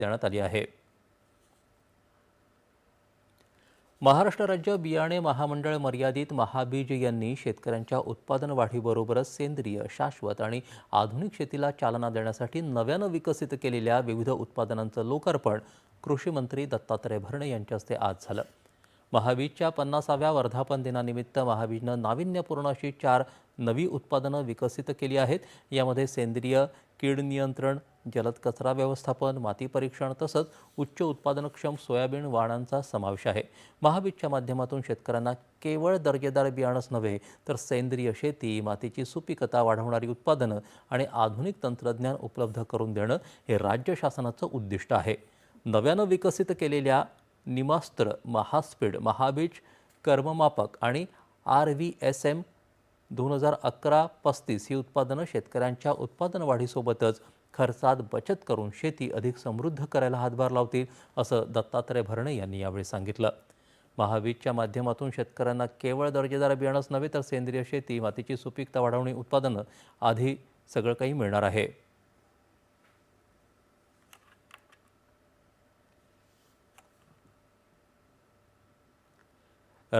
देण्यात आली आहे। महाराष्ट्र राज्य बियाणे महामंडळ मर्यादित महाबीज यांनी शेतकऱ्यांच्या उत्पादन वाढीबरोबरच सेंद्रिय, शाश्वत आणि आधुनिक शेतीला चालना देण्यासाठी नव्यानं विकसित केलेल्या विविध उत्पादनांचं लोकार्पण कृषी मंत्री दत्तात्रय भरणे यांच्या हस्ते आज झालं। महाबीजच्या 50व्या वर्धापन दिनानिमित्त महाबीजनं नाविन्यपूर्ण अशी 4 नवी उत्पादनं विकसित केली आहेत। यामध्ये सेंद्रिय कीड नियंत्रण, जलद कचरा व्यवस्थापन, माती परीक्षण तसंच उच्च उत्पादनक्षम सोयाबीन वाणांचा समावेश आहे। महाबीजच्या माध्यमातून शेतकऱ्यांना केवळ दर्जेदार बियाणंच नव्हे तर सेंद्रिय शेती, मातीची सुपीकता वाढवणारी उत्पादनं आणि आधुनिक तंत्रज्ञान उपलब्ध करून देणं हे राज्य शासनाचं उद्दिष्ट आहे। नव्यानं विकसित केलेल्या निमास्त्र, महास्पीड, महाबीज कर्ममापक आणि RVSM 2011-35 ही उत्पादनं शेतकऱ्यांच्या उत्पादन वाढीसोबतच खर्चात बचत करून शेती अधिक समृद्ध करायला हातभार लावतील, असं दत्तात्रय भरणे यांनी यावेळी सांगितलं। महाबीजच्या माध्यमातून शेतकऱ्यांना केवळ दर्जेदार बियाणंच नव्हे तर सेंद्रिय शेती, मातीची सुपीकता वाढवणी उत्पादनं आधी सगळं काही मिळणार आहे।